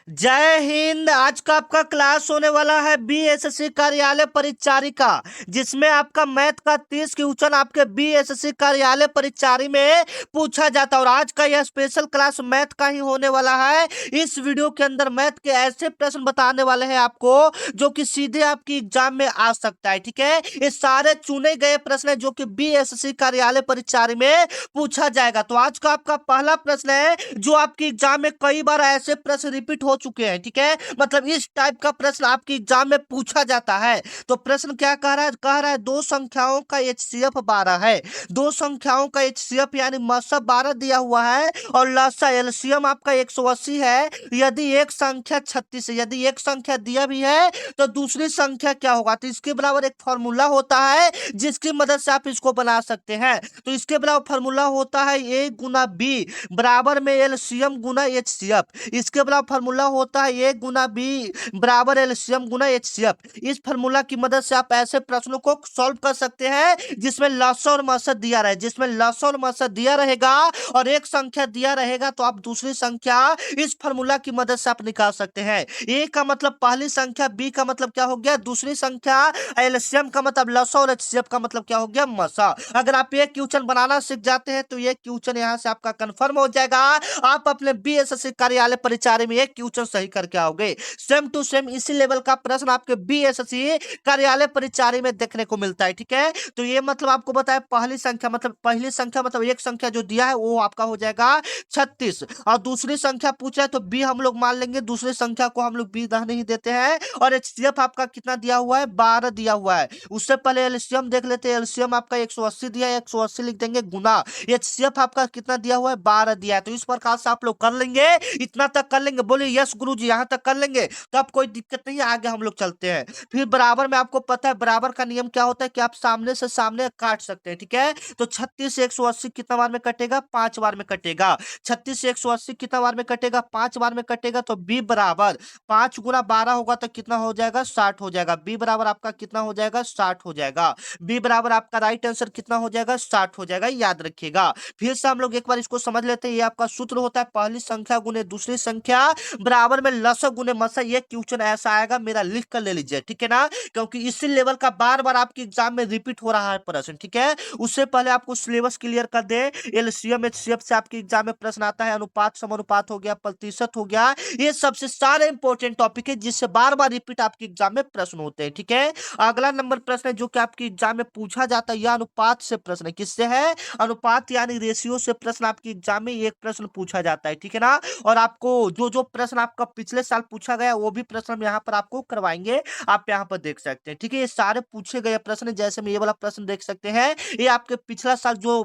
जय हिंद। आज का आपका क्लास होने वाला है बीएसएससी कार्यालय परिचारिका, जिसमें आपका मैथ का 30 क्वेश्चन आपके बीएसएससी कार्यालय परिचारी में पूछा जाता है। और आज का यह स्पेशल क्लास मैथ का ही होने वाला है। इस वीडियो के अंदर मैथ के ऐसे प्रश्न बताने वाले हैं आपको जो कि सीधे आपकी एग्जाम में आ सकता है। ठीक है, ये सारे चुने गए प्रश्न है जो कि बीएसएससी कार्यालय परिचारी में पूछा जाएगा। तो आज का आपका पहला प्रश्न है जो आपकी एग्जाम में कई बार ऐसे प्रश्न रिपीट हो चुके हैं। ठीक है, मतलब इस टाइप का प्रश्न आपकी एग्जाम में पूछा जाता है। तो प्रश्न क्या कह रहा है दो संख्याओं का एचसीएफ 12 है। दो संख्याओं का एचसीएफ यानी मसा 12 दिया हुआ है और लसा एलसीएम आपका 180 है। यदि एक संख्या 36 है, यदि एक संख्या दिया भी है तो दूसरी संख्या क्या होगा, तो इसके बराबर एक फॉर्मूला होता है जिसकी मदद से आप इसको बना सकते हैं। तो इसके बराबर फॉर्मूला होता है ए गुना बी बराबर में एलसीएम गुना एचसीएफ। इसके बराबर फॉर्मूला होता है ए गुना बी बराबर एलसीएम गुना एचसीएफ। इस फॉर्मूला की मदद से आप ऐसे प्रश्नों को सॉल्व कर सकते हैं जिसमें लसा और मसा दिया रहे, जिसमें लसा और मसा दिया रहेगा और एक संख्या दिया रहेगा तो आप दूसरी संख्या इस फॉर्मूला की मदद से आप निकाल सकते हैं। ए का मतलब पहली संख्या, बी का मतलब क्या हो गया दूसरी संख्या, एलसीएम का मतलब लसा और एचसीएफ का मतलब क्या हो गया मसा। अगर आप एक क्वेश्चन बनाना सीख जाते हैं तो ये क्वेश्चन यहां से आपका कंफर्म हो जाएगा। आप अपने बीएसएससी कार्यालय परिचारी में एक क्वेश्चन सही करके आओगे। सेम टू सेम इसी लेवल का प्रश्न आपके बीएसएससी कार्यालय परिचारी में देखने को मिलता है। ठीक है, तो ये मतलब आपको बताया पहली संख्या मतलब एक संख्या जो दिया है वो आपका हो जाएगा 36 और दूसरी संख्या पूछा है तो बी हम लोग मान लेंगे, दूसरी संख्या को हम लोग बी नहीं देते हैं। और एचसीएफ आपका कितना दिया हुआ है 12 दिया हुआ है। उससे पहले एलसीएम देख लेते हैं। एलसीएम आपका 180 दिया है, 180 लिख देंगे गुना एचसीएफ आपका कितना दिया हुआ है 12 दिया है। तो इस प्रकार से आप लोग कर लेंगे, इतना तक कर लेंगे। बोले यस गुरुजी यहां तक कर लेंगे तो अब कोई दिक्कत नहीं है, आगे हम लोग चलते हैं। फिर बराबर में आपको पता है बराबर का नियम क्या होता है कि आप सामने से सामने काट सकते हैं। ठीक है, तो 36 से 180 कितना बार में कटेगा 5 बार में कटेगा। 36 से 180 कितना बार में कटेगा 5 बार में कटेगा। तो बी बराबर 5 गुना 12 होगा तो कितना हो जाएगा 60 हो जाएगा। बी बराबर आपका कितना हो जाएगा 60 हो जाएगा। बी बराबर आपका राइट आंसर कितना हो जाएगा 60 हो जाएगा, याद रखिएगा। फिर से हम लोग एक बार इसको समझ लेते हैं। ये आपका सूत्र होता है पहली संख्या गुने दूसरी संख्या बराबर में लसा गुने मसा। ये क्वेश्चन ऐसा आएगा, मेरा लिख कर ले लीजिए। ठीक है ना, क्योंकि इसी लेवल का बार बार आपके एग्जाम में रिपीट हो रहा है प्रश्न। ठीक है, उससे पहले आपको सिलेबस क्लियर कर दे। एलसीएम एचसीएफ से आपके एग्जाम में प्रश्न आता है, अनुपात समानुपात हो गया, प्रतिशत हो गया। ये सबसे सारे इंपॉर्टेंट टॉपिक है जिससे बार बार रिपीट आपके एग्जाम में प्रश्न होते हैं। ठीक है, अगला नंबर प्रश्न है जो कि आपके एग्जाम में पूछा जाता है, यह अनुपात से प्रश्न है। किससे है, अनुपात यानी रेशियो से प्रश्न आपके एग्जाम में एक प्रश्न पूछा जाता है। ठीक है ना, और आपको जो जो प्रश्न आपका पिछले साल पूछा गया वो भी प्रश्न हम यहाँ पर आपको करवाएंगे, आप यहाँ पर देख सकते हैं। ठीक है, ये सारे पूछे गए प्रश्न, जैसे में ये वाला प्रश्न देख सकते हैं, ये आपके पिछला साल जो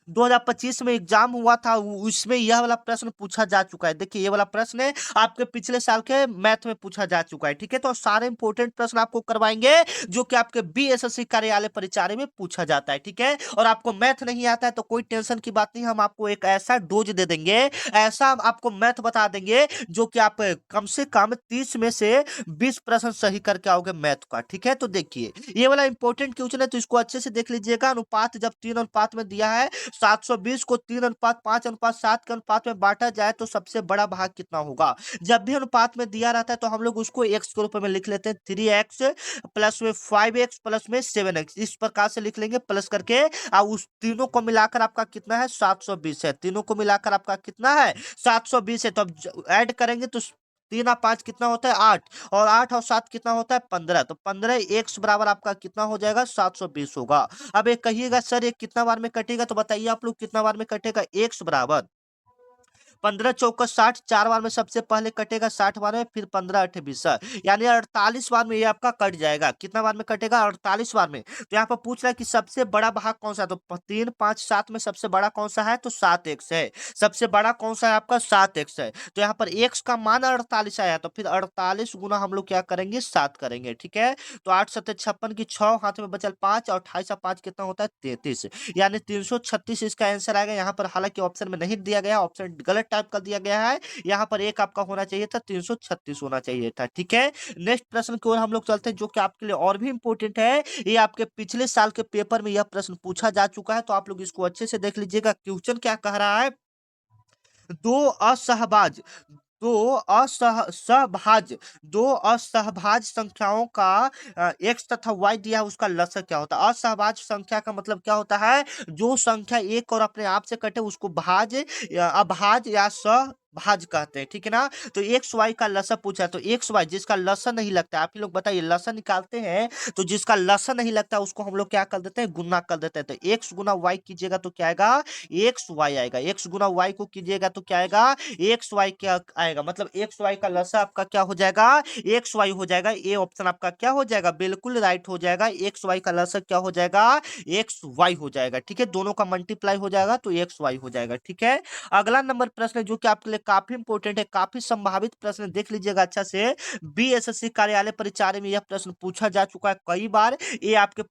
2025 में एग्जाम हुआ था उसमें यह वाला प्रश्न पूछा जा चुका है। देखिए ये वाला प्रश्न है आपके पिछले साल के मैथ में पूछा जा चुका है। ठीक है, तो सारे इंपॉर्टेंट प्रश्न आपको करवाएंगे जो कि आपके बीएसएससी कार्यालय परिचारी में पूछा जाता है। ठीक है, और आपको मैथ नहीं आता है तो कोई टेंशन की बात नहीं, हम आपको एक ऐसा डोज दे देंगे, ऐसा आपको मैथ बता देंगे जो कि आप कम से कम 30 में से 20 प्रश्न सही करके आओगे मैथ का। ठीक है, तो देखिए ये वाला इंपॉर्टेंट क्वेश्चन है तो इसको अच्छे से देख लीजिएगा। अनुपात जब 3 अनुपात में दिया है, 720 को 3:5:7 के अनुपात में बांटा जाए तो सबसे बड़ा भाग कितना होगा। जब भी अनुपात में दिया रहता है तो हम लोग उसको एक्स के रूप में लिख लेते हैं, 3x प्लस में 5x प्लस में 7x, इस प्रकार से लिख लेंगे प्लस करके। और उस तीनों को मिलाकर आपका कितना है 720 है। तीनों को मिलाकर आपका कितना है 720 है। तो अब ऐड करेंगे तो 3 और 5 कितना होता है 8, और 8 और 7 कितना होता है 15। तो 15 एक्स बराबर आपका कितना हो जाएगा 720 होगा। अब एक कहिएगा सर ये कितना बार में कटेगा, तो बताइए आप लोग कितना बार में कटेगा। एक्स बराबर 15 चौका 60, 4 बार में सबसे पहले कटेगा 60 बार में, फिर 15 8 20, यानी 48 बार में ये आपका कट जाएगा। कितना बार में कटेगा 48 बार में। तो यहाँ पर पूछ रहा है कि सबसे बड़ा भाग कौन सा है, तो 3 5 7 में सबसे बड़ा कौन सा है, तो 7x है। सबसे बड़ा कौन सा है आपका 7x है। तो यहाँ पर x का मान 48 आया, तो फिर 48 गुना हम लोग क्या करेंगे 7 करेंगे। ठीक है, तो 8 7 56 की 6 हाथ में बचल 5 और 28 और 5 कितना होता है 33, यानी 336 इसका आंसर आएगा। यहाँ पर हालांकि ऑप्शन में नहीं दिया गया, ऑप्शन गलत टाइप कर दिया गया है। यहाँ पर एक आपका होना चाहिए था 336 होना चाहिए था। ठीक है, नेक्स्ट प्रश्न की ओर हम लोग चलते हैं जो कि आपके लिए और भी इंपॉर्टेंट है। ये आपके पिछले साल के पेपर में यह प्रश्न पूछा जा चुका है, तो आप लोग इसको अच्छे से देख लीजिएगा। क्वेश्चन क्या कह रहा है, दो असहबाज दो सहभाज्य दो असहभाज्य संख्याओं का एक्स तथा वाई दिया है, उसका लसक क्या होता है? असहभाज्य संख्या का मतलब क्या होता है? जो संख्या एक और अपने आप से कटे उसको भाज्य या अभाज्य या सहभाज्य कहते हैं, ठीक है ना? तो एक्स वाई का लसक पूछा है, तो एक्स वाई जिसका लसन नहीं लगता है, आप ही लोग बताइए, लसन निकालते हैं तो जिसका लसन नहीं लगता उसको हम लोग क्या कर देते हैं? गुना कर देते हैं। तो एक्स गुना वाई कीजिएगा तो क्या आएगा? एक्स वाई आएगा। एक्स गुना वाई को कीजिएगा तो क्या आएगा? एक्स वाई क्या आएगा? मतलब एक्स वाई का लसा आपका क्या हो जाएगा? एक्स वाई हो जाएगा। ए ऑप्शन आपका क्या हो जाएगा? बिल्कुल राइट हो जाएगा। एक्स वाई का लसा क्या हो जाएगा? एक्स वाई हो जाएगा। ठीक है, दोनों का मल्टीप्लाई हो जाएगा तो एक्स वाई हो जाएगा। ठीक है, अगला नंबर प्रश्न है जो कि आपके लिए काफी इंपॉर्टेंट है, काफी संभावित प्रश्न है, देख लीजिएगा अच्छा से। बीएसएससी कार्यालय परिचालन में यह प्रश्न पूछा जा चुका है कई बार। ये आपके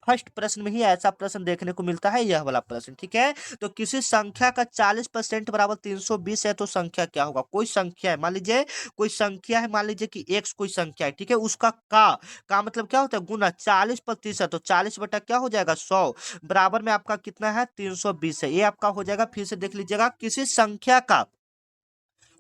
फर्स्ट प्रश्न में ही ऐसा प्रश्न देखने को मिलता है, यह वाला प्रश्न। ठीक है, तो किसी संख्या का 40% बराबर 320 है तो संख्या क्या होगा? कोई संख्या है, मान लीजिए कोई संख्या है, मान लीजिए कि एक्स कोई संख्या है, ठीक है, उसका का मतलब क्या होता है? गुना 40%, तो 40 बटा क्या हो जाएगा? 100 बराबर में आपका कितना है? 320 है। ये आपका हो जाएगा, फिर से देख लीजिएगा, किसी संख्या का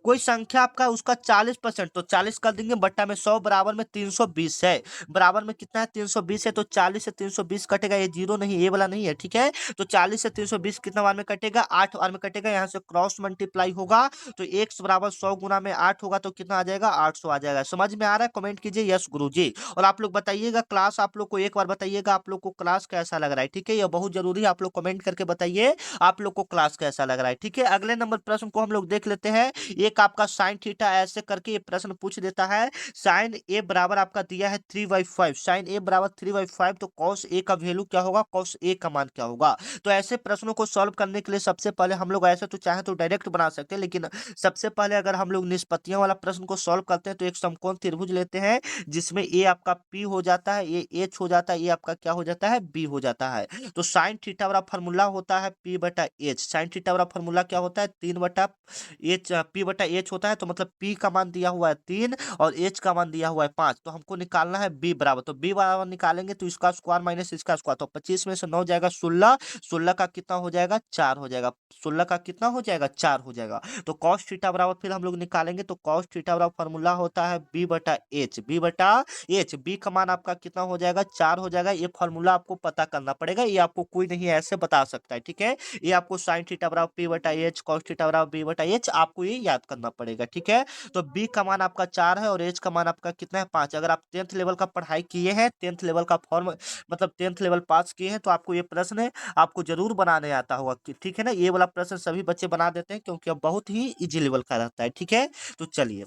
कोई संख्या आपका उसका 40%, तो 40 कर देंगे बट्टा में 100 बराबर में 320 है। बराबर में कितना है? 320 है। तो 40 से 320 कटेगा, ये जीरो नहीं, ये वाला नहीं है। ठीक है, तो 40 से 320 कितना बार में कटेगा? 8 बार में कटेगा। यहाँ से क्रॉस मल्टीप्लाई होगा तो x बराबर 100 गुना में 8 होगा तो कितना आ जाएगा? 800 आ जाएगा। समझ में आ रहा है? कमेंट कीजिए यस गुरुजी। और आप लोग बताइएगा क्लास, आप लोग को एक बार बताइएगा आप लोग को क्लास कैसा लग रहा है। ठीक है, यह बहुत जरूरी है, आप लोग कमेंट करके बताइए आप लोग को क्लास कैसा लग रहा है। ठीक है, अगले नंबर प्रश्न को हम लोग देख लेते हैं। एक आपका साइन थीटा ऐसे करके ये प्रश्न पूछ देता है। साइन ए बराबर आपका दिया है 3/5, साइन ए बराबर 3/5, तो कॉस ए का वैल्यू क्या होगा? कॉस ए का मान क्या होगा? तो ऐसे प्रश्नों को सॉल्व करने के लिए सबसे पहले हम लोग ऐसे तो चाहे तो डायरेक्ट बना सकते हैं, लेकिन सबसे पहले अगर हम लोग निष्पत्तियों वाला प्रश्न को सॉल्व करते हैं तो एक समकोण त्रिभुज लेते हैं जिसमें ए आपका पी हो जाता है, ये एच हो जाता है, ये आपका क्या हो जाता है? बी हो जाता है। तो साइन थीटा वाला फॉर्मूला होता है पी बटा एच। साइन थीटा वाला फॉर्मूला क्या होता है? 3 बटा एच, पी बटा एच होता है। तो मतलब पी का मान दिया हुआ है 3 और एच का मान दिया हुआ है 5, तो हमको निकालना है बी बराबर। तो बी बराबर निकालेंगे तो इसका स्क्वायर माइनस इसका स्क्वायर, तो 25 में से 9 जाएगा 16, 16 का कितना हो जाएगा? 4 हो जाएगा। 16 का कितना हो जाएगा? 4 हो जाएगा। तो कॉस थीटा बराबर फिर हम लोग निकालेंगे तो कॉस थीटा बराबर फॉर्मूला होता है बी बटा एच। बी बटा एच, बी का मान आपका कितना हो जाएगा? 4 हो जाएगा। ये फॉर्मूला आपको पता करना पड़ेगा, ये आपको कोई नहीं ऐसे बता सकता है। ठीक है, ये आपको साइन थीटा बराबर पी बटा एच, कॉस थीटा बराबर बी बटा एच आपको ये याद करना पड़ेगा। ठीक है, तो बी का मान आपका 4 है और एच का मान आपका कितना है? 5। अगर आप 10th लेवल का पढ़ाई किए हैं, 10th लेवल का फॉर्म मतलब 10th लेवल पास किए हैं तो आपको ये प्रश्न आपको जरूर बनाने आता होगा। ठीक है ना, ये वाला प्रश्न सभी बच्चे बना देते हैं क्योंकि अब बहुत ही इजी लेवल का रहता है। ठीक है, तो चलिए,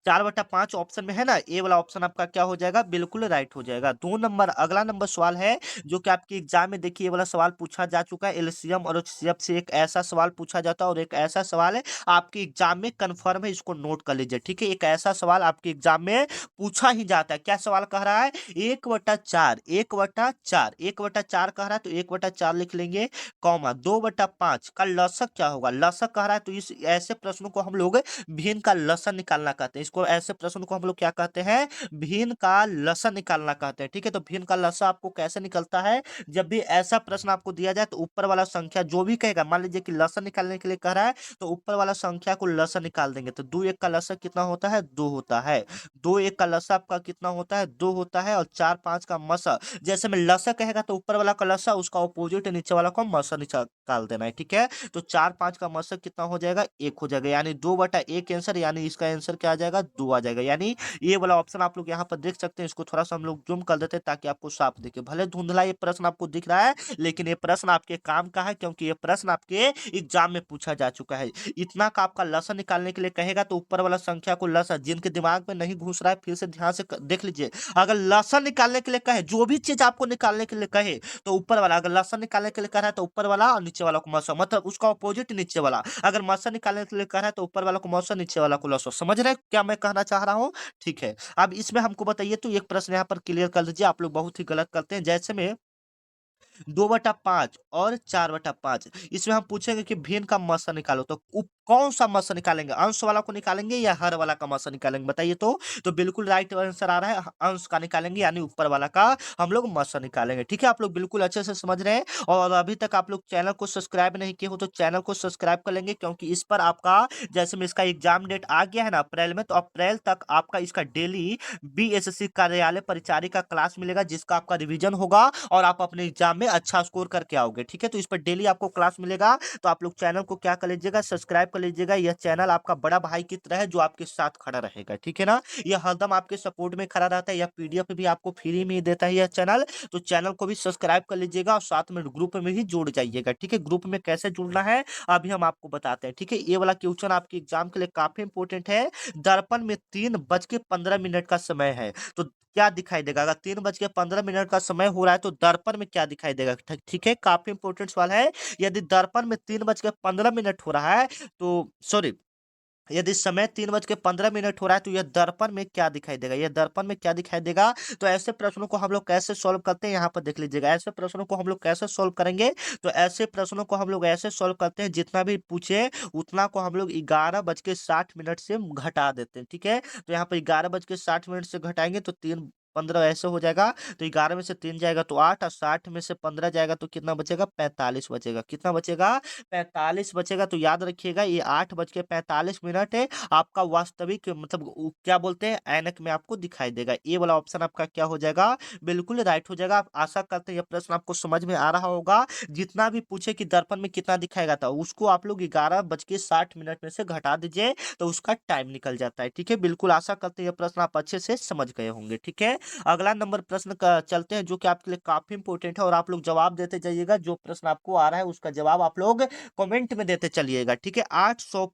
4/5 ऑप्शन में है ना, ए वाला ऑप्शन आपका क्या हो जाएगा? बिल्कुल राइट हो जाएगा। 2 नंबर, अगला नंबर सवाल है जो कि आपके एग्जाम में देखिए ये वाला सवाल पूछा जा चुका है। एलसीएम और एचसीएफ से एक ऐसा सवाल पूछा जाता है और एक ऐसा सवाल है आपके एग्जाम में कन्फर्म है, इसको नोट कर लीजिए। ठीक है, एक ऐसा सवाल आपके एग्जाम में पूछा ही जाता है। क्या सवाल कह रहा है? 1/4, 1/4, 1/4 कह रहा है तो 1/4 लिख लेंगे, कॉमा 2/5 का लसक क्या होगा? लसक कह रहा है तो इस ऐसे प्रश्नों को हम लोग भिन्न का लसन निकालना कहते हैं। इसको ऐसे प्रश्न को हम लोग क्या कहते हैं? भिन्न का लसन निकालना कहते हैं। ठीक है, तो भिन्न का लसन आपको कैसे निकलता है? जब भी ऐसा प्रश्न आपको दिया जाए तो ऊपर वाला संख्या जो भी कहेगा, मान लीजिए कि लसन निकालने के लिए कह रहा है तो ऊपर वाला संख्या को लसन निकाल देंगे। तो 2 1 का लसन कितना होता है? 2 होता है। 2 1 का लसन आपका कितना होता है? 2 होता है। और 4 5 का मसा, जैसे में लसा कहेगा तो ऊपर वाला का लसा उसका अपोजिट नीचे वाला को मसा निकाल देना है। ठीक है, तो 4 5 का मसा कितना हो जाएगा? 1 हो जाएगा, यानी 2/1 आंसर, यानी इसका आंसर क्या आ जाएगा? 2 आ जाएगा। यानी ये वाला ऑप्शन आप लोग यहाँ पर देख सकते हैं। इसको थोड़ा सा हम लोग जूम कर देते हैं ताकि आपको साफ दिखे। भले धुंधला ये प्रश्न आपको दिख रहा है लेकिन ये प्रश्न आपके काम का है क्योंकि ये प्रश्न आपके एग्जाम में पूछा जा चुका है। इतना का आपका लसन निकालने के लिए कहेगा तो ऊपर वाला संख्या को लसन, जिनके दिमाग में नहीं घुस रहा है फिर से ध्यान से देख लीजिए। अगर लसन निकालने के लिए कहे, जो भी चीज आपको निकालने के लिए कहे तो ऊपर वाला, अगर लसन निकालने के लिए कह रहा है तो ऊपर वाला और नीचे वाला को मसा, मतलब उसका अपोजिट नीचे वाला। अगर मसा निकालने के लिए कह रहा है तो ऊपर वाला को मसा, नीचे वाला को लसो। समझ रहे हैं क्या मैं कहना चाह रहा हूँ? ठीक है, अब इसमें हमको बताइए तो एक प्रश्न यहाँ पर क्लियर कर दीजिए। आप लोग बहुत ही गलत करते हैं, जैसे में 2/5 और 4/5, इसमें हम पूछेंगे कि भिन्न का मसा निकालो तो कौन सा मत्स्य निकालेंगे? अंश वाला को निकालेंगे या हर वाला का मत्स्य निकालेंगे बताइए तो? तो बिल्कुल राइट आंसर आ रहा है अंश का निकालेंगे यानी ऊपर वाला का हम लोग मत्स्य निकालेंगे। ठीक है? आप लोग बिल्कुल अच्छे से समझ रहे हैं और अभी तक आप लोग चैनल को सब्सक्राइब नहीं किए हो तो चैनल को सब्सक्राइब कर लेंगे क्योंकि इस पर आपका जैसे में इसका एग्जाम डेट आ गया है ना अप्रैल में, तो अप्रैल तक आपका इसका डेली बीएसएससी कार्यालय परिचारी का क्लास मिलेगा जिसका आपका रिवीजन होगा और आप अपने एग्जाम में अच्छा स्कोर करके आओगे। ठीक है? तो इस पर डेली आपको क्लास मिलेगा, तो आप लोग चैनल को क्या कर लीजिएगा, सब्सक्राइब कर लीजिएगा। यह चैनल आपका बड़ा भाई की तरह है जो आपके साथ खड़ा रहेगा। ठीक है ना? यह हरदम आपके सपोर्ट में खड़ा रहता है। यह पीडीएफ भी आपको फ्री में ही देता है यह चैनल, तो चैनल को भी सब्सक्राइब कर लीजिएगा और साथ में ग्रुप में भी जुड़ जाइएगा। ठीक है? ग्रुप में कैसे जुड़ना है अभी हम आपको बताते हैं। ठीक है? ये वाला क्वेश्चन आपके एग्जाम के लिए काफी इंपॉर्टेंट है। दर्पण में 3:15 का समय है, तो क्या दिखाई देगा? अगर 3:15 का समय हो रहा है तो दर्पण में क्या दिखाई देगा? ठीक है? काफी इंपॉर्टेंट सवाल है। यदि दर्पण में 3:15 हो रहा है तो सॉरी, यदि समय 3:15 हो रहा है तो यह दर्पण में क्या दिखाई देगा? यह दर्पण में क्या दिखाई देगा? तो ऐसे प्रश्नों को हम लोग कैसे सॉल्व करते हैं यहाँ पर देख लीजिएगा। ऐसे प्रश्नों को हम लोग कैसे सॉल्व करेंगे? तो ऐसे प्रश्नों को हम लोग ऐसे सॉल्व करते हैं, जितना भी पूछे उतना को हम लोग 11:60 से घटा देते हैं। ठीक है? तो यहाँ पर 11:60 से घटाएंगे तो 3:15 ऐसे हो जाएगा। तो 11 में से 3 जाएगा तो 8 और 60 में से 15 जाएगा तो कितना बचेगा? 45 बचेगा। कितना बचेगा? 45 बचेगा। तो याद रखिएगा ये 8:45 है आपका वास्तविक मतलब क्या बोलते हैं ऐनक में आपको दिखाई देगा। ये वाला ऑप्शन आपका क्या हो जाएगा? बिल्कुल राइट हो जाएगा। आप आशा करते हैं यह प्रश्न आपको समझ में आ रहा होगा। जितना भी पूछे कि दर्पण में कितना दिखाएगा था उसको आप लोग 11:60 में से घटा दीजिए तो उसका टाइम निकल जाता है। ठीक है? बिल्कुल आशा करते हैं यह प्रश्न आप अच्छे से समझ गए होंगे। ठीक है? अगला नंबर प्रश्न का चलते हैं जो कि आपके लिए काफी इंपॉर्टेंट है और आप लोग जवाब देते जाइएगा। जो प्रश्न आपको आ रहा है उसका जवाब आप लोग कमेंट में देते चलिएगा। ठीक है? 800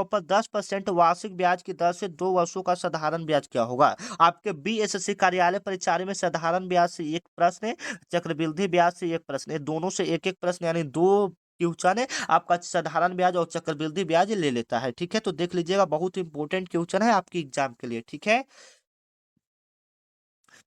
पर 10% वार्षिक ब्याज की दर से 2 वर्षों का साधारण ब्याज क्या होगा? आपके बीएसएससी कार्यालय परिचारी में साधारण ब्याज से एक प्रश्न है, चक्रवृद्धि ब्याज से एक प्रश्न है, दोनों से एक एक प्रश्न यानी दो क्वेश्चन है। आपका साधारण ब्याज और चक्रवृद्धि ब्याज ले लेता है। ठीक है? तो देख लीजिएगा बहुत इंपॉर्टेंट क्वेश्चन है आपकी एग्जाम के लिए। ठीक है?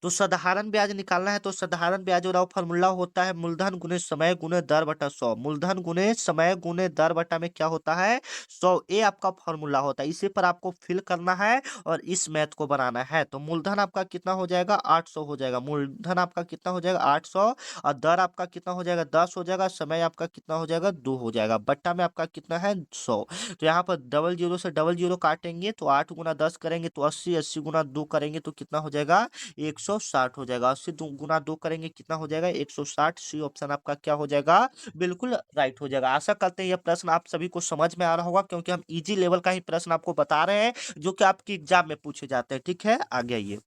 तो साधारण ब्याज निकालना है तो साधारण ब्याज वाला फॉर्मूला होता है मूलधन गुने समय गुने दर बटा 100। मूलधन गुने समय गुने दर बटा में क्या होता है? 100। ये आपका फॉर्मूला होता है, इसी पर आपको फिल करना है और इस मैथ को बनाना है। तो मूलधन आपका कितना हो जाएगा? 800 हो जाएगा। मूलधन आपका कितना हो जाएगा? 800। और दर आपका कितना हो जाएगा? 10 हो जाएगा। समय आपका कितना हो जाएगा? 2 हो जाएगा। बट्टा में आपका कितना है? 100। तो यहाँ पर डबल जीरो से डबल जीरो काटेंगे तो 8 गुना 10 करेंगे तो 80, 80 गुना 2 करेंगे तो कितना हो जाएगा? 160 हो जाएगा। 80 गुना 2 करेंगे कितना हो जाएगा? 160। सी ऑप्शन आपका क्या हो जाएगा? बिल्कुल राइट हो जाएगा। आशा करते हैं यह प्रश्न आप सभी को समझ में आ रहा होगा क्योंकि हम इजी लेवल का ही प्रश्न आपको बता रहे हैं जो कि आपकी एग्जाम में पूछे जाते हैं। ठीक है? आगे आइए।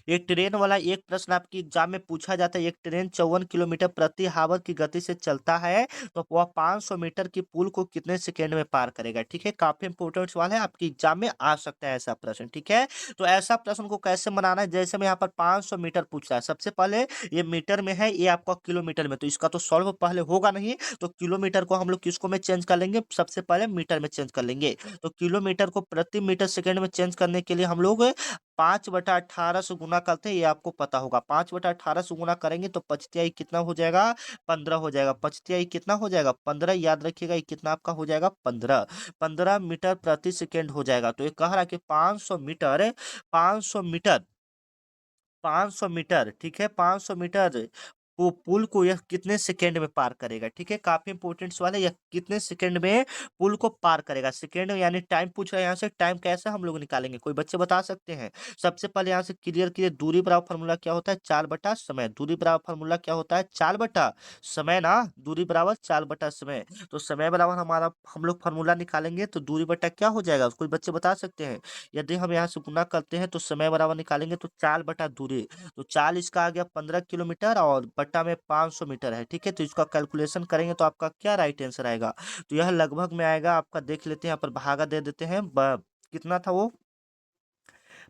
एक ट्रेन वाला एक प्रश्न आपकी एग्जाम में पूछा जाता है। एक ट्रेन 54 किलोमीटर प्रति हावर की गति से चलता है तो वह 500 मीटर की पुल को कितने सेकेंड में पार करेगा? ठीक है? काफी इंपोर्टेंट सवाल है, आपकी एग्जाम में आ सकता है ऐसा प्रश्न। ठीक है? तो ऐसा प्रश्न को कैसे बनाना है? जैसे मैं यहाँ पर 500 मीटर पूछ रहा है, सबसे पहले ये मीटर में है, ये आपका किलोमीटर में, तो इसका तो सॉल्व पहले होगा नहीं। तो किलोमीटर को हम लोग किसको में चेंज कर लेंगे? सबसे पहले मीटर में चेंज कर लेंगे। तो किलोमीटर को प्रति मीटर सेकेंड में चेंज करने के लिए हम लोग 5/18 से गुना करते हैं, ये आपको पता होगा। 5/18 से गुना करेंगे तो पचतियाई कितना हो जाएगा? 15 हो जाएगा। पचतियाई कितना हो जाएगा? 15। याद रखिएगा ये कितना आपका हो जाएगा? 15। 15 मीटर प्रति सेकेंड हो जाएगा। तो ये कह रहा है कि 500 मीटर, ठीक है? 500 मीटर वो पुल को यह कितने सेकंड में पार करेगा? ठीक है? काफी इंपॉर्टेंट सवाल है। यह कितने सेकंड में पुल को पार करेगा? सेकंड यानी टाइम पूछ रहा है यहाँ से। टाइम कैसे हम लोग निकालेंगे? कोई बच्चे बता सकते हैं? सबसे पहले यहाँ से क्लियर कीजिए। दूरी बराबर फॉर्मूला क्या होता है? 4 बटा समय। दूरी बराबर फॉर्मूला क्या होता है? 4 बटा समय ना। दूरी बराबर 4 बटा समय। तो समय बराबर हमारा हम लोग फॉर्मूला निकालेंगे तो दूरी बटा क्या हो जाएगा? कोई बच्चे बता सकते हैं? यदि हम यहाँ से गुना करते हैं तो समय बराबर निकालेंगे तो 4 बटा दूरी, तो 4 इसका आ गया 15 किलोमीटर और बट्टा में 500 मीटर है। ठीक है? तो इसका कैलकुलेशन करेंगे तो आपका क्या राइट आंसर आएगा? तो यह लगभग में आएगा आपका, देख लेते हैं यहाँ पर भागा दे देते हैं। कितना था वो?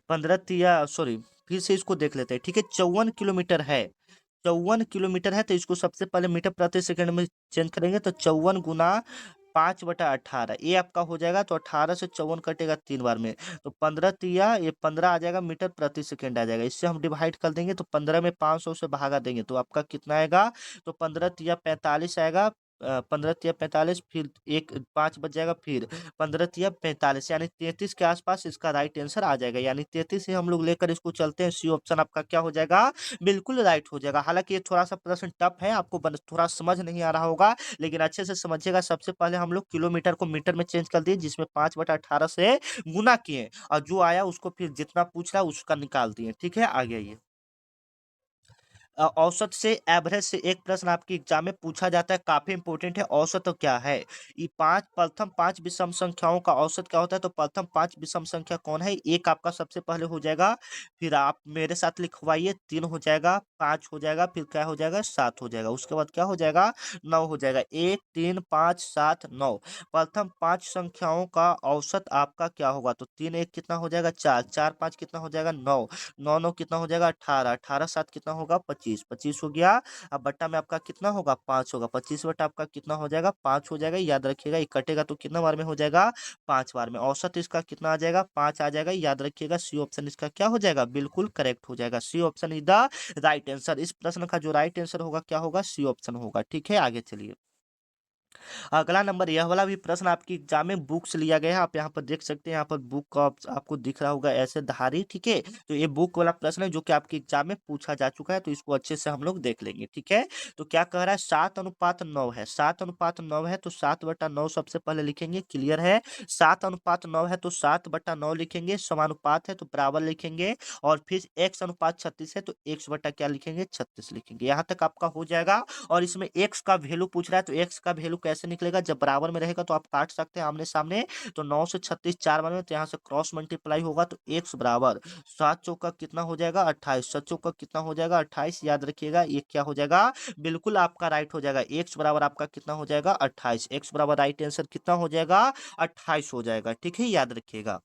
15 तिया सॉरी, फिर से इसको देख लेते हैं। ठीक है? 54 किलोमीटर है। 54 किलोमीटर है तो इसको सबसे पहले मीटर प्रति सेकंड में चेंज करेंगे तो 54 गुना 5/18 ये आपका हो जाएगा। तो 18 से 54 कटेगा 3 बार में, तो 15 तिया ये 15 आ जाएगा, मीटर प्रति सेकंड आ जाएगा। इससे हम डिवाइड कर देंगे तो 15 में 500 से भागा देंगे तो आपका कितना आएगा? तो 15 तिया 45 आएगा। 15 तिया 45, फिर एक 5 बच जाएगा, फिर 15 तिया 45, यानी 33 के आसपास इसका राइट आंसर आ जाएगा। यानी 33 से हम लोग लेकर इसको चलते हैं, सी ऑप्शन आपका क्या हो जाएगा, बिल्कुल राइट हो जाएगा। हालांकि ये थोड़ा सा प्रश्न टफ है, आपको थोड़ा समझ नहीं आ रहा होगा, लेकिन अच्छे से समझिएगा। सबसे पहले हम लोग किलोमीटर को मीटर में चेंज कर दिए, जिसमें 5/18 से गुना किए, और जो आया उसको फिर जितना पूछ रहा है उसका निकाल दिए। ठीक है, आगे आइए। औसत से, एवरेज से एक प्रश्न आपके एग्जाम में पूछा जाता है, काफी इंपॉर्टेंट है। औसत तो क्या है? ये प्रथम पांच विषम संख्याओं का औसत क्या होता है? तो प्रथम पांच विषम संख्या कौन है? एक आपका सबसे पहले हो जाएगा, फिर आप मेरे साथ लिखवाइए, 3 हो जाएगा, 5 हो जाएगा, फिर क्या हो जाएगा, 7 हो जाएगा, उसके बाद क्या हो जाएगा, 9 हो जाएगा। 1, 3, 5, 7, 9। प्रथम पांच संख्याओं का औसत आपका क्या होगा? तो 3 1 कितना हो जाएगा, 4, 4 5 कितना हो जाएगा, 9, 9 9 कितना हो जाएगा, 18, 18 7 कितना होगा, 25, 25 हो गया। अब बट्टा में आपका कितना होगा, 5 होगा। 25 बट्टा आपका कितना हो जाएगा, 5 हो जाएगा। याद रखिएगा, ये कटेगा तो कितना बार में हो जाएगा, 5 बार में। औसत इसका कितना आ जाएगा, 5 आ जाएगा। याद रखिएगा, सी ऑप्शन इसका क्या हो जाएगा, बिल्कुल करेक्ट हो जाएगा। C option is the right answer. इस प्रश्न का जो राइट आंसर होगा क्या होगा, सी ऑप्शन होगा। ठीक है, आगे चलिए। अगला नंबर, यह वाला भी प्रश्न आपकी एग्जाम में बुक से लिया गया है। आप यहाँ पर देख सकते हैं, यहाँ पर बुक का आपको दिख रहा होगा ऐसे धारी। ठीक है, तो ये बुक वाला प्रश्न है जो कि आपके एग्जाम में पूछा जा चुका है, तो इसको अच्छे से हम लोग देख लेंगे। ठीक है, तो क्या कह रहा है, 7:9 है। 7:9 है तो 7/9 सबसे पहले लिखेंगे, क्लियर है। 7:9 है तो 7/9 लिखेंगे, समानुपात है तो बराबर लिखेंगे, और फिर x/36 है तो x बटा क्या लिखेंगे, 36 लिखेंगे। यहाँ तक आपका हो जाएगा। और इसमें एक्स का वैल्यू पूछ रहा है, तो एक्स का वैल्यू कैसे निकलेगा, जब बराबर में रहेगा तो आप काट सकते हैं आमने सामने। तो 9 से 36 4 बार में, तो यहाँ से क्रॉस मल्टीप्लाई होगा, तो एक्स बराबर 7 चौका कितना हो जाएगा, 28, 7 चौका कितना हो जाएगा, 28। याद रखिएगा, ये क्या हो जाएगा, बिल्कुल आपका राइट हो जाएगा। एक्स बराबर आपका कितना हो जाएगा, 28। एक्स बराबर राइट आंसर कितना हो जाएगा, 28 हो जाएगा। ठीक है, याद रखिएगा।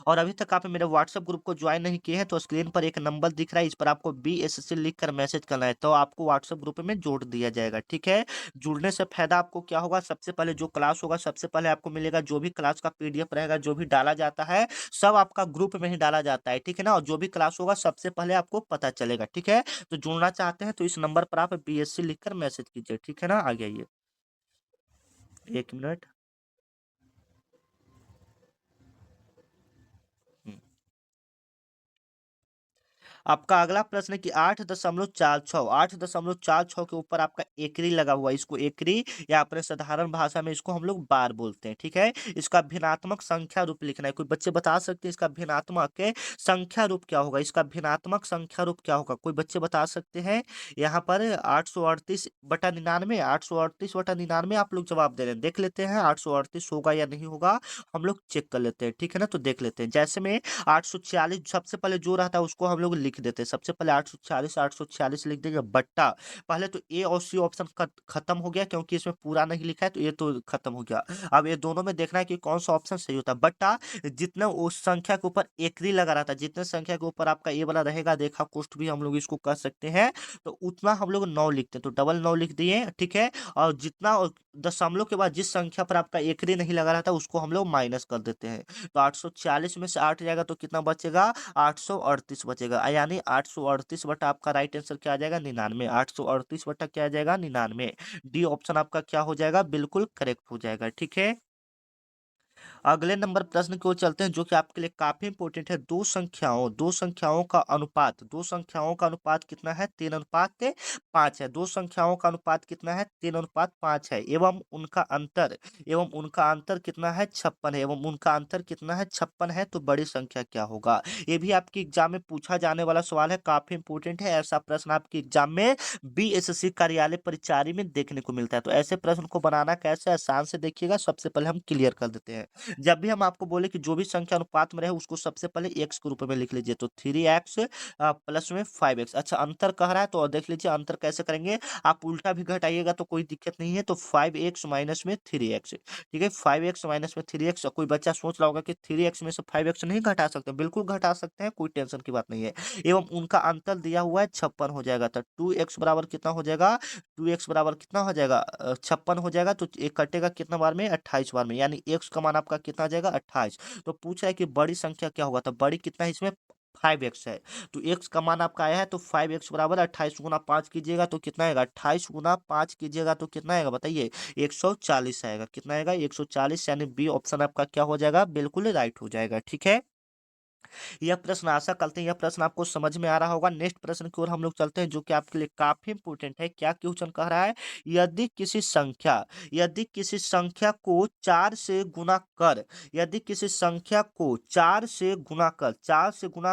और अभी तक आपने मेरे व्हाट्सएप ग्रुप को ज्वाइन नहीं किए हैं, तो स्क्रीन पर एक नंबर दिख रहा है, इस पर आपको BSC लिख कर मैसेज करना है, तो आपको व्हाट्सएप ग्रुप में जोड़ दिया जाएगा। ठीक है, जुड़ने से फायदा आपको क्या होगा, सबसे पहले जो क्लास होगा, सबसे पहले आपको मिलेगा, जो भी क्लास का PDF रहेगा, जो भी डाला जाता है, सब आपका ग्रुप में ही डाला जाता है। ठीक है ना, और जो भी क्लास होगा सबसे पहले आपको पता चलेगा। ठीक है, तो जुड़ना चाहते हैं तो इस नंबर पर आप BSC लिखकर मैसेज कीजिए। ठीक है ना, आगे आइए, 1 मिनट। हम्म। आपका अगला प्रश्न है कि 8.46, 8.46 के ऊपर आपका एकरी लगा हुआ है। इसको एकरी, या अपने साधारण भाषा में इसको हम लोग बार बोलते हैं। ठीक है, इसका भिन्नात्मक संख्या रूप लिखना है। कोई बच्चे बता सकते हैं इसका भिन्नात्मक संख्या रूप क्या होगा, इसका भिन्नात्मक संख्या रूप क्या होगा, कोई बच्चे बता सकते हैं? यहाँ पर 838/99, 838/99 आप लोग जवाब दे रहे हैं। देख लेते हैं 838 होगा या नहीं होगा, हम लोग चेक कर लेते हैं। ठीक है ना, तो देख लेते हैं। जैसे में 846 सबसे पहले जो रहता है उसको हम लोग लिख देते हैं। सबसे पहले 846 लिख देंगे, बट्टा पहले तो ए और सी ऑप्शन खत्म हो गया, क्योंकि इसमें पूरा नहीं लिखा है, तो ये तो खत्म हो गया। अब ये दोनों में देखना है कि कौन सा ऑप्शन सही होता है। बट्टा जितने उस संख्या के ऊपर एकरी लगा रहता है, जितने संख्या के ऊपर आपका ये वाला रहेगा, रेखा कोष्ठ भी हम लोग इसको कर सकते हैं, तो उतना हम लोग 9 लिखते हैं, तो डबल 9 लिख दिए। ठीक है, और जितना दशमलव के बाद जिस संख्या पर आपका एकरी नहीं लगा रहता उसको हम लोग माइनस कर देते हैं। तो 846 में से 8 जाएगा तो कितना बचेगा, 838 बचेगा। यानी 838 बटा आपका राइट आंसर क्या आ जाएगा, 99। 838 बटा क्या आ जाएगा, 99। डी ऑप्शन आपका क्या हो जाएगा, बिल्कुल करेक्ट हो जाएगा। ठीक है, अगले नंबर प्रश्न की ओर चलते हैं, जो कि आपके लिए काफी इंपॉर्टेंट है। दो संख्याओं का अनुपात, दो संख्याओं का अनुपात कितना है, 3:5 है। दो संख्याओं का अनुपात कितना है, 3:5 है। एवं उनका अंतर कितना है, 56 है। एवं उनका अंतर कितना है, 56 है, तो बड़ी संख्या क्या होगा? ये भी आपकी एग्जाम में पूछा जाने वाला सवाल है, काफी इंपॉर्टेंट है। ऐसा प्रश्न आपकी एग्जाम में BSC कार्यालय परिचारी में देखने को मिलता है। तो ऐसे प्रश्न को बनाना कैसे, आसान से देखिएगा। सबसे पहले हम क्लियर कर देते हैं। जब भी हम आपको बोले कि जो भी संख्या अनुपात में रहे उसको सबसे पहले एक्स के रूप में लिख लीजिए, तो 3x प्लस में 5x। अच्छा, अंतर कह रहा है तो देख लीजिए अंतर कैसे करेंगे। आप उल्टा भी घटाइएगा तो कोई दिक्कत नहीं है, तो 5x माइनस में 3x। ठीक है, 5x माइनस में 3x। कोई बच्चा सोच रहा होगा कि 3x में से 5x नहीं घटा सकते, बिल्कुल घटा सकते हैं, कोई टेंशन की बात नहीं है। एवं उनका अंतर दिया हुआ है 56 हो जाएगा, तो 2x बराबर कितना हो जाएगा, 2x बराबर कितना हो जाएगा, 56 हो जाएगा। तो एक कटेगा कितना बार में, 28 बार में, यानी x का मान आपका कितना आ जाएगा, 28। तो पूछ रहा है कि बड़ी संख्या क्या होगा, तो बड़ी कितना है इसमें, 5x है। तो x का मान आपका आया है तो 5x बराबर 28 गुना 5 कीजिएगा तो कितना आएगा, 28 गुना 5 कीजिएगा तो कितना आएगा बताइए, 140 आएगा। कितना आएगा, 140, यानी बी ऑप्शन आपका क्या हो जाएगा, बिल्कुल राइट हो जाएगा। ठीक है, यह प्रश्न आशा करते हैं यह प्रश्न आपको समझ में आ रहा होगा। नेक्स्ट प्रश्न की ओर हम लोग चलते हैं, जो कि आपके लिए काफी इंपोर्टेंट है। क्या क्वेश्चन कह रहा है, यदि किसी संख्या को 4 से गुना कर, यदि किसी संख्या को 4 से गुना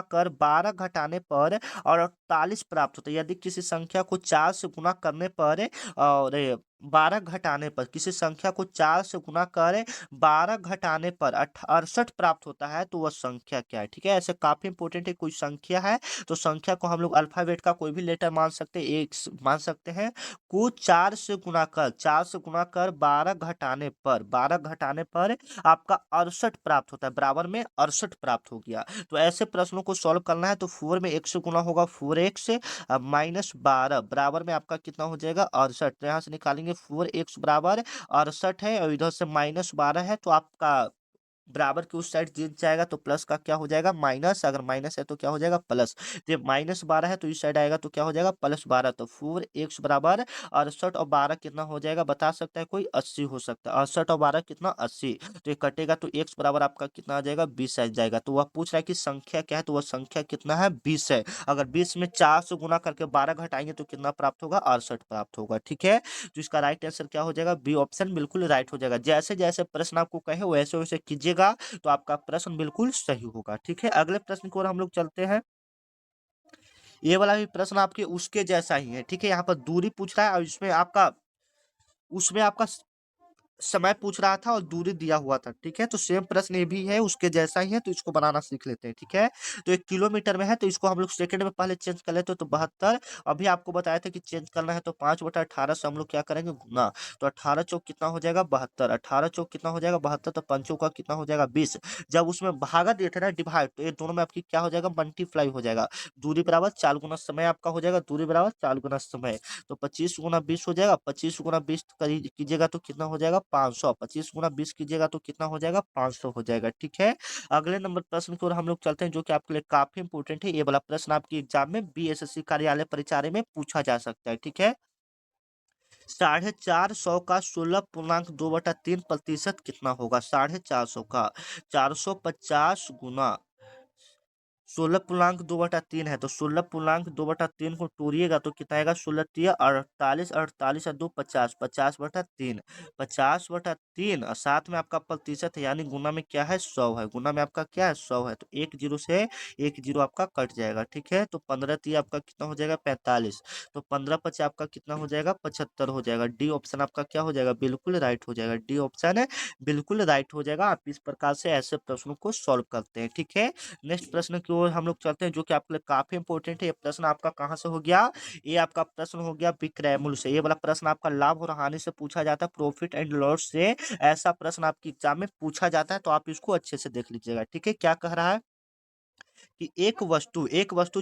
कर 12 घटाने पर और 48 प्राप्त होता है। यदि किसी संख्या को 4 से गुना करने पर और 12 घटाने पर, किसी संख्या को 4 से गुना कर 12 घटाने पर 68 प्राप्त होता है, तो वह संख्या क्या है। ठीक है, ऐसे काफी इंपोर्टेंट है। कोई संख्या है तो संख्या को हम लोग अल्फाबेट का कोई भी लेटर मान सकते हैं, एक मान सकते हैं। को 4 से गुना कर 12 घटाने पर आपका 68 प्राप्त होता है, बराबर में 68 प्राप्त हो गया। तो ऐसे प्रश्नों को सॉल्व करना है तो 4 में 1 से गुना होगा, 4x माइनस 12 बराबर में आपका कितना हो जाएगा, 68। तो यहाँ से निकालेंगे 4x बराबर 68 है, और इधर से -12 है, तो आपका बराबर के उस साइड जीत जाएगा तो प्लस का क्या हो जाएगा, माइनस। अगर माइनस है तो क्या हो जाएगा, प्लस। तो -12 है तो इस साइड आएगा तो क्या हो जाएगा, +12। तो 4x बराबर 68 और 12 कितना हो जाएगा, बता सकता है कोई, 80 हो सकता है। 68 और 12 कितना, 80। तो ये कटेगा तो x बराबर आपका कितना आ जाएगा, 20 आ जाएगा। तो वह पूछ रहा है कि संख्या क्या है, तो वह संख्या कितना है, 20 है। अगर 20 में 4 से गुना करके 12 घटाएंगे तो कितना प्राप्त होगा, 68 प्राप्त होगा। ठीक है, तो इसका राइट आंसर क्या हो जाएगा, बी ऑप्शन बिल्कुल राइट हो जाएगा। जैसे जैसे प्रश्न आपको कहे वैसे वैसे कीजिएगा तो आपका प्रश्न बिल्कुल सही होगा। ठीक है, अगले प्रश्न की ओर हम लोग चलते हैं। ये वाला भी प्रश्न आपके उसके जैसा ही है। ठीक है, यहाँ पर दूरी पूछ रहा है और उसमें आपका समय पूछ रहा था और दूरी दिया हुआ था। ठीक है, तो सेम प्रश्न ये भी है, उसके जैसा ही है, तो इसको बनाना सीख लेते हैं। ठीक है, तो 1 किलोमीटर में है तो इसको हम लोग सेकंड में पहले चेंज कर लेते हैं, तो 72। अभी आपको बताया था कि चेंज करना है तो 5/18 से हम लोग क्या करेंगे, गुना। तो 18 चौक कितना हो जाएगा, 72। 18 चौक कितना हो जाएगा, 72। तो पंचों का कितना हो जाएगा, 20। जब उसमें भागा दिए थे ना, डिवाइड, तो ये दोनों में आपकी क्या हो जाएगा, मल्टीप्लाई हो जाएगा। दूरी बराबर 4 गुना समय आपका हो जाएगा, दूरी बराबर 4 गुना समय। तो 25 गुना 20 हो जाएगा, 25 गुना 20 कीजिएगा तो कितना हो जाएगा, 500। 25 गुना 20 कीजिएगा तो कितना हो जाएगा, 500 हो जाएगा। ठीक है, अगले नंबर प्रश्न की ओर हम लोग चलते हैं, जो कि आपके लिए काफी इंपोर्टेंट है। ये वाला प्रश्न आपके एग्जाम में बीएसएससी कार्यालय परिचारी में पूछा जा सकता है। ठीक है, 450 का 16.2/3% कितना होगा, 450 का 450 गुना 16.2/3 है, तो 16.2/3 को तोड़िएगा तो कितना आएगा, 16×3 = 48, 48 और 2 50, 50/3, 50/3 और साथ में आपका प्रतिशत है, यानी गुना में क्या है, 100 है। गुना में आपका क्या है, 100 है। तो एक जीरो से एक जीरो आपका कट जाएगा। ठीक है, तो 15×3 आपका कितना हो जाएगा, 45। तो 15×5 आपका कितना हो जाएगा, 75 हो जाएगा। डी ऑप्शन आपका क्या हो जाएगा, बिल्कुल राइट हो जाएगा। डी ऑप्शन है बिल्कुल राइट हो जाएगा। आप इस प्रकार से ऐसे प्रश्नों को सॉल्व करते हैं। ठीक है, नेक्स्ट प्रश्न की ओर हम लोग चलते हैं, जो कि आपके लिए काफी इंपॉर्टेंट है। ये प्रश्न आपका कहाँ से हो गया, ये आपका प्रश्न हो गया विक्रय मूल्य से। ये वाला प्रश्न आपका लाभ और हानि से पूछा जाता है, प्रॉफिट एंड लॉस से। ऐसा प्रश्न आपके एग्जाम में पूछा जाता है, तो आप इसको अच्छे से देख लीजिएगा। ठीक है, क्या कह रहा है कि एक वस्तु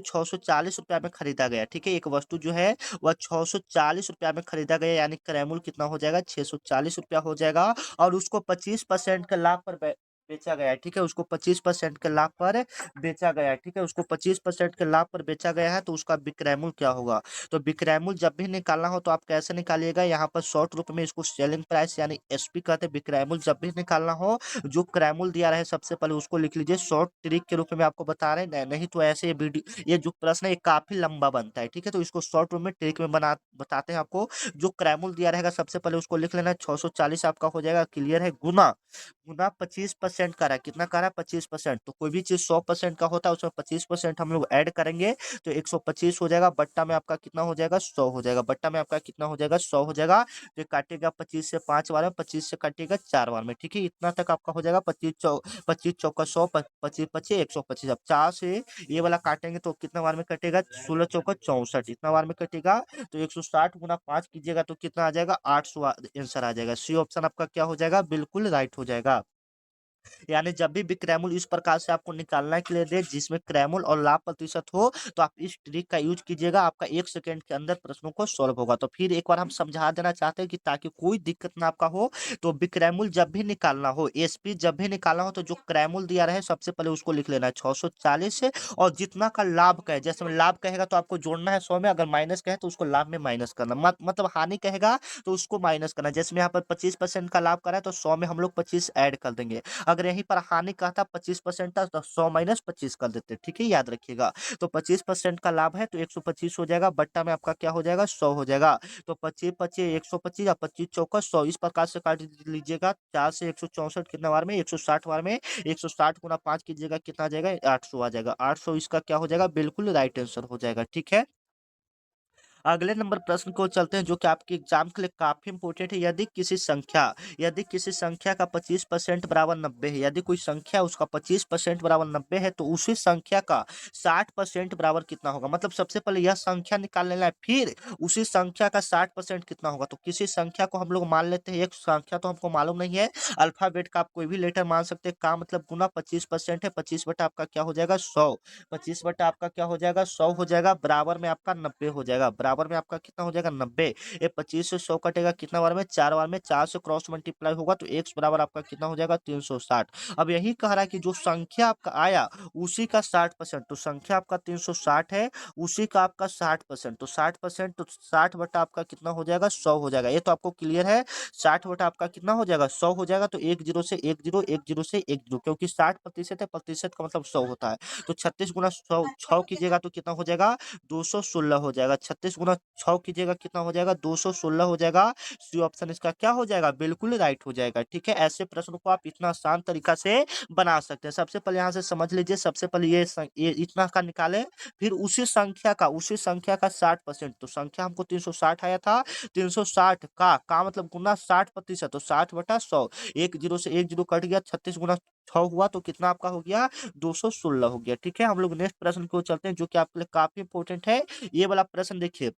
640 रुपया में खरीदा गया। ठीक है, एक वस्तु जो है वह 640 रुपया में खरीदा गया, यानी क्रय मूल्य कितना हो जाएगा, 640 रुपया हो जाएगा। और उसको 25% के लाभ पर बेचा गया है। ठीक है, उसको 25% के लाभ पर बेचा गया है। ठीक है, उसको 25% के लाभ पर बेचा गया है, तो उसका विक्रय मूल्य क्या होगा। तो विक्रय मूल्य जब भी निकालना हो तो आप कैसे निकालिएगा, यहाँ पर शॉर्ट रूप में इसको सेलिंग प्राइस यानी एसपी कहते हैं। विक्रय मूल्य जब भी निकालना हो, जो क्रय मूल्य दिया रहे सबसे पहले उसको लिख लीजिए। शॉर्ट ट्रिक के रूप में आपको बता रहे हैं, नहीं तो ऐसे ये वीडियो, ये जो प्रश्न है ये काफी लंबा बनता है। ठीक है, तो इसको शॉर्ट रूप में ट्रिक में बताते हैं आपको। जो क्रय मूल्य दिया रहेगा सबसे पहले उसको लिख लेना है, 640 आपका हो जाएगा, क्लियर है। गुना गुना 25% का रहा है, कितना का रहा है, 25%। तो कोई भी चीज 100% का होता है, उसमें 25% हम लोग ऐड करेंगे तो 125 हो जाएगा। बट्टा में आपका कितना हो जाएगा, 100 हो जाएगा। बट्टा में आपका कितना हो जाएगा, 100 हो जाएगा। तो ये काटेगा 25 से 5 बार में, 25 से काटेगा 4 बार में। ठीक है, इतना तक आपका हो जाएगा। 25 चौका 100, 25 25 125। अब 4 से ये वाला काटेंगे तो कितना बार में कटेगा, 16 चौका 64, इतना बार में कटेगा। तो 160 गुना 5 कीजिएगा तो कितना आ जाएगा, 800 आंसर आ जाएगा। सी ऑप्शन आपका क्या हो जाएगा, बिल्कुल राइट हो जाएगा। यानी जब भी विक्रयमूल्य इस प्रकार से आपको निकालना के लिए दे जिसमें क्रयमूल्य और लाभ प्रतिशत हो, तो आप इस ट्रिक का यूज कीजिएगा, आपका 1 सेकंड के अंदर प्रश्नों को सॉल्व होगा। तो फिर एक बार हम समझा देना चाहते हैं कि ताकि कोई दिक्कत ना आपका हो, तो विक्रयमूल्य जब भी निकालना हो, एसपी जब भी निकालना हो, तो जो क्रयमूल्य दिया रहे सबसे पहले उसको लिख लेना है 640 से, और जितना का लाभ कहे, जैसे में लाभ कहेगा तो आपको जोड़ना है 100 में, अगर माइनस कहे तो उसको लाभ में माइनस करना, मतलब हानि कहेगा तो उसको माइनस करना। जैसे में यहाँ पर 25% का लाभ करा है तो 100 में हम लोग 25 ऐड कर देंगे। अगर यहीं पर हानि कहा था 25% था तो 100 माइनस 25 कर देते, ठीक है, याद रखिएगा। तो 25% का लाभ है तो 125 हो जाएगा, बट्टा में आपका क्या हो जाएगा 100 हो जाएगा। तो 25 25 125 या 25 चौका 100, इस प्रकार से काट लीजिएगा। 4 से 164 कितना बार में 160 बार में, 160 गुना 5 कीजिएगा कितना आ जाएगा 800 आ जाएगा। 800 इसका क्या हो जाएगा, बिल्कुल राइट आंसर हो जाएगा, ठीक है। अगले नंबर प्रश्न को चलते हैं जो कि आपके एग्जाम के लिए काफी इंपॉर्टेंट है। यदि किसी संख्या का 25% बराबर 90 है, यदि कोई संख्या उसका 25% बराबर 90 है, तो उसी संख्या का 60% बराबर कितना होगा। मतलब सबसे पहले यह संख्या निकाल लेना है, फिर उसी संख्या का 60% कितना होगा। तो किसी संख्या को हम लोग मान लेते हैं, एक संख्या तो हमको मालूम नहीं है, अल्फाबेट का आप कोई भी लेटर मान सकते हैं, का मतलब गुना 25% है, 25 बटा आपका क्या हो जाएगा 100, 25 बटा आपका क्या हो जाएगा 100 हो जाएगा, बराबर में आपका 90 हो जाएगा, बराबर में आपका कितना हो जाएगा 90। ये 25 से 100 कटेगा कितना बार में 4 बार में, 4 से क्रॉस मल्टीप्लाई होगा तो x बराबर आपका कितना हो जाएगा 360। अब यही कह रहा है कि जो संख्या आपका आया उसी का 60%, तो संख्या आपका 360 है, उसी का आपका 60%, तो 60%, तो 60 बटा आपका कितना हो जाएगा 100 हो जाएगा। ये तो आपको क्लियर है। 60 बटा आपका कितना हो जाएगा 100 हो जाएगा, तो एक जीरो से एक जीरो, एक जीरो से एक जीरो, क्योंकि 60% है, प्रतिशत का मतलब 100 होता है। तो 36 गुना 100 6 कीजिएगा तो कितना हो जाएगा 216 हो जाएगा। 36 गुना 6 कीजिएगा कितना हो जाएगा 216 हो जाएगा। सी ऑप्शन इसका क्या हो जाएगा, बिल्कुल राइट हो जाएगा, ठीक है। ऐसे प्रश्न को आप इतना आसान तरीका से बना सकते हैं। सबसे पहले यहाँ से समझ लीजिए, सबसे पहले ये इतना का निकाले, फिर उसी संख्या का 60%, तो संख्या हमको 360 आया था, 360 का मतलब गुना 60%, तो 60 बटा 100, एक जीरो से एक जीरो कट गया, 36 गुना 6 हुआ तो कितना आपका हो गया 216 हो गया, ठीक है। हम लोग नेक्स्ट प्रश्न को चलते हैं जो कि आपके लिए काफी इंपॉर्टेंट है। ये वाला प्रश्न देखिए,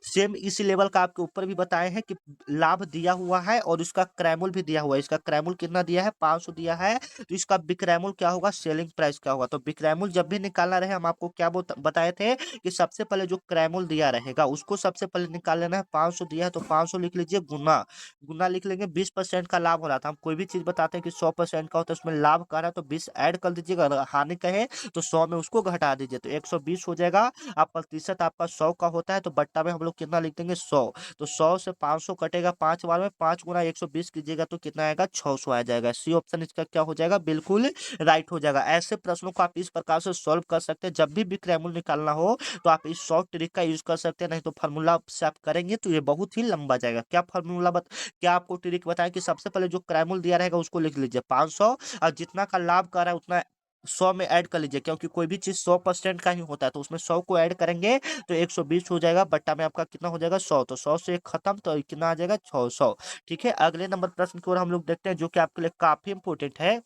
सेम इसी लेवल का आपके ऊपर भी बताए हैं कि लाभ दिया हुआ है और इसका क्रैमुल भी दिया हुआ है। इसका क्रैमुल कितना दिया है 500 दिया है, तो इसका बिक्रैमुल क्या होगा, सेलिंग प्राइस क्या होगा। तो बिक्रैमुल जब भी निकालना रहे, हम आपको क्या बताए थे कि सबसे पहले जो क्रैमुल दिया रहेगा उसको सबसे पहले निकाल लेना है। 500 दिया है तो 500 लिख लीजिए, गुना गुना लिख लेंगे। 20% का लाभ हो रहा था, हम कोई भी चीज बताते हैं कि 100% का होता है, उसमें लाभ का रहा है तो 20 ऐड कर दीजिएगा, अगर हानि कहे तो 100 में उसको घटा दीजिए, तो 120 हो जाएगा। अब प्रतिशत आपका 100 का होता है तो बट्टा में हम लोग कितना लिख देंगे 100, तो 100 से 500 कटेगा 5 बार में, 5 गुना 120 कीजिएगा तो कितना आएगा 600 आ जाएगा। सी ऑप्शन इसका क्या हो जाएगा, बिल्कुल राइट हो जाएगा। ऐसे प्रश्नों को आप इस प्रकार से सॉल्व कर सकते हैं। जब भी विक्रयमूल्य निकालना हो तो आप इस शॉर्ट ट्रिक का यूज कर सकते हैं, नहीं तो फार्मूला से आप करेंगे तो ये बहुत ही लंबा जाएगा। क्या आपको ट्रिक बताएं कि सबसे पहले जो क्रयमूल्य दिया रहेगा उसको लिख लीजिए 500, और जितना का लाभ कर रहा है उतना 100 में ऐड कर लीजिए, क्योंकि कोई भी चीज 100% का ही होता है, तो उसमें 100 को ऐड करेंगे तो 120 हो जाएगा, बट्टा में आपका कितना हो जाएगा 100, तो 100 से एक खत्म तो कितना आ जाएगा 600, ठीक है। अगले नंबर प्रश्न की ओर हम लोग देखते हैं जो कि आपके लिए काफी इंपॉर्टेंट है।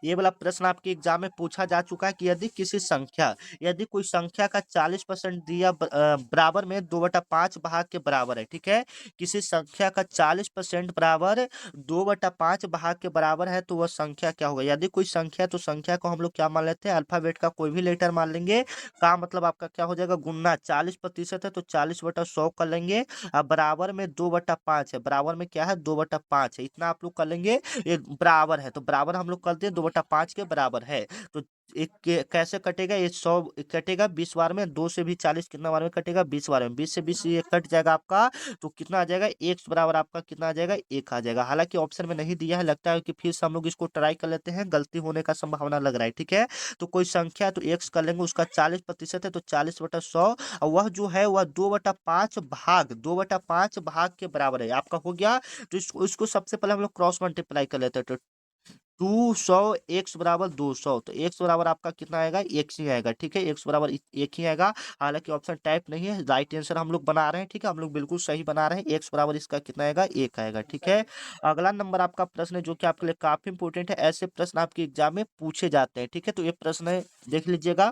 ये वाला प्रश्न आपके एग्जाम में पूछा जा चुका है कि यदि कोई संख्या का 40% बराबर में 2/5 भाग के बराबर है, ठीक है। किसी संख्या का 40% बराबर 2/5 भाग के बराबर है तो वह संख्या क्या होगा। यदि कोई संख्या है तो संख्या को हम लोग क्या मान लेते हैं, अल्फाबेट का कोई भी लेटर मान लेंगे, का मतलब आपका क्या हो जाएगा गुना 40% है तो 40/100 कर लेंगे। अब बराबर में 2/5 है, बराबर में क्या है 2/5 है, इतना आप लोग कर लेंगे। ये बराबर है तो बराबर हम लोग करते हैं 2/5 के बराबर है, तो एक कैसे कटेगा, ये 100 कटेगा 20 बार में, 2 से भी 40 कितना बार में कटेगा 20 बार में, 20 से 20 ये कट जाएगा आपका, तो कितना आ जाएगा x बराबर आपका कितना आ जाएगा 1 आ जाएगा। हालांकि ऑप्शन में नहीं दिया है, लगता है कि फिर से हम लोग इसको ट्राई कर लेते हैं, गलती होने का संभावना लग रहा है, ठीक है। तो कोई संख्या है तो x कर लेंगे, उसका 40% है तो 40/100, और वह जो है वह 2/5 भाग के बराबर है आपका हो गया। तो इसको सबसे पहले हम लोग क्रॉस मल्टीप्लाई कर लेते हैं, तो 200 x बराबर 200, तो x बराबर आपका कितना आएगा एक ही आएगा, ठीक है। x बराबर एक ही आएगा, हालांकि ऑप्शन टाइप नहीं है, राइट आंसर हम लोग बना रहे हैं, ठीक है, हम लोग बिल्कुल सही बना रहे हैं। x बराबर इसका कितना आएगा एक आएगा, ठीक है। अगला नंबर आपका प्रश्न है जो कि आपके लिए काफी इंपॉर्टेंट है। ऐसे प्रश्न आपके एग्जाम में पूछे जाते हैं, ठीक है। तो ये प्रश्न है, देख लीजिएगा।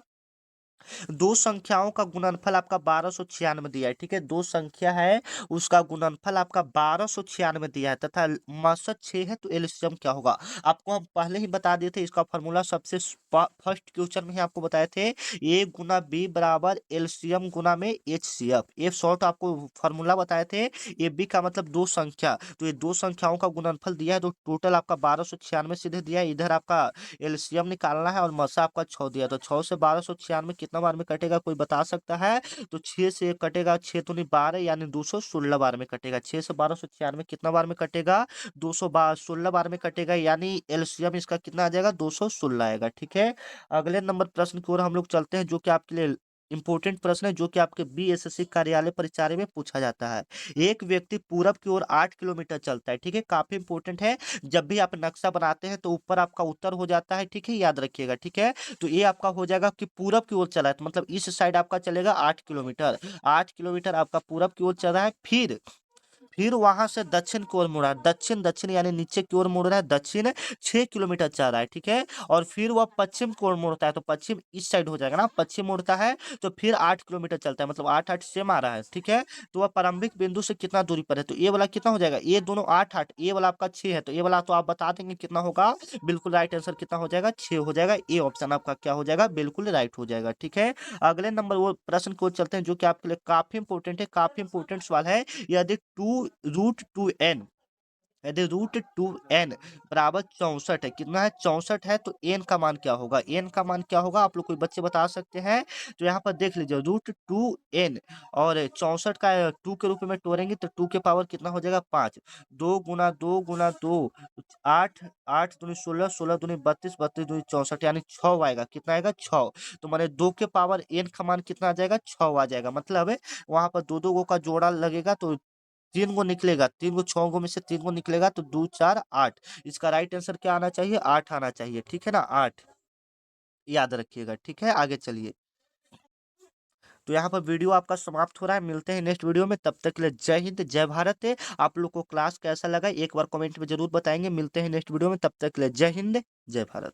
दो संख्याओं का गुणनफल आपका 1296 दिया है, ठीक है। दो संख्या है, उसका गुणनफल आपका 1296 दिया है तथा औसत 6 है, तो एलसीएम क्या होगा? आपको हम पहले ही बता दिए थे इसका फॉर्मूला, सबसे फर्स्ट क्वेश्चन में ही आपको बताए थे, ए गुना बी बराबर एलसीएम गुना में एचसीएफ। ये शॉर्ट आपको फॉर्मूला बताए थे। ए बी का मतलब दो संख्या, तो ये दो संख्याओं का गुणनफल दिया है, तो टोटल आपका 1296 सीधे दिया है। इधर आपका एलसीएम निकालना है और मसा आपका 6 दिया, तो 6 से 1296 कितना बार में कटेगा, कोई बता सकता है? तो 6 से कटेगा, 6 दूनी 12 यानी 216 बार में कटेगा। 6 से 1296 कितना बार में कटेगा? 216 बार में कटेगा, यानी एलसीएम इसका कितना आ जाएगा? 216 आएगा, ठीक है। अगले नंबर प्रश्न की ओर हम लोग चलते हैं, जो कि आपके लिए इंपॉर्टेंट प्रश्न है, जो कि आपके बीएसएससी कार्यालय परिचारी में पूछा जाता है। एक व्यक्ति पूरब की ओर 8 किलोमीटर चलता है, ठीक है, काफी इंपॉर्टेंट है। जब भी आप नक्शा बनाते हैं तो ऊपर आपका उत्तर हो जाता है, ठीक है, याद रखिएगा, ठीक है। तो ये आपका हो जाएगा कि पूरब की ओर चला है, तो मतलब इस साइड आपका चलेगा 8 किलोमीटर। 8 किलोमीटर आपका पूरब की ओर चल रहा है। फिर वहां से दक्षिण की ओर मुड़ा, दक्षिण दक्षिण यानी नीचे की ओर मुड़ रहा है, दक्षिण 6 किलोमीटर चल रहा है, ठीक है। और फिर वह पश्चिम की ओर मुड़ता है, तो पश्चिम इस साइड हो जाएगा ना, पश्चिम मुड़ता है, तो फिर 8 किलोमीटर चलता है, मतलब 8 8 सेम आ रहा है, ठीक है। तो वह प्रारंभिक बिंदु से कितना दूरी पर है, तो ये वाला कितना हो जाएगा, ये दोनों 8 8, ये वाला आपका 6 है, तो ये वाला तो आप बता देंगे कितना होगा। बिल्कुल राइट आंसर कितना हो जाएगा, 6 हो जाएगा। ए ऑप्शन आपका क्या हो जाएगा, बिल्कुल राइट हो जाएगा, ठीक है। अगले नंबर वो प्रश्न को चलते हैं, जो कि आपके लिए काफी इंपॉर्टेंट है, काफी इंपॉर्टेंट सवाल है। यदि रूट टू एन यदि रूट 2n बराबर 64 है, कितना है, 64 है, तो एन का मान क्या होगा? एन का मान क्या होगा, आप लोग कोई बच्चे बता सकते हैं? तो यहाँ पर देख लीजिए, रूट 2n और 64 का 2 के रूप में तोड़ेंगे तो 2 के पावर कितना हो जाएगा, 5। 2 गुना 2 8, 8 दूनी 16, 16 दूनी 32, 32 दूनी 64, यानी 6 आएगा। कितना आएगा, 6। तो माने 2 के पावर एन का मान कितना आ जाएगा, 6 आ जाएगा। मतलब वहां पर दो दो गो का जोड़ा लगेगा, तो 3 गो निकलेगा, 3 गो 6 गो में से 3 गो निकलेगा, तो 2 4 8। इसका राइट आंसर क्या आना चाहिए, 8 आना चाहिए, ठीक है ना, 8 याद रखिएगा, ठीक है। आगे चलिए, तो यहाँ पर वीडियो आपका समाप्त हो रहा है। मिलते हैं नेक्स्ट वीडियो में, तब तक के लिए जय हिंद, जय भारत। आप लोग को क्लास कैसा लगा एक बार कमेंट में जरूर बताएंगे। मिलते हैं नेक्स्ट वीडियो में, तब तक के लिए जय हिंद, जय भारत।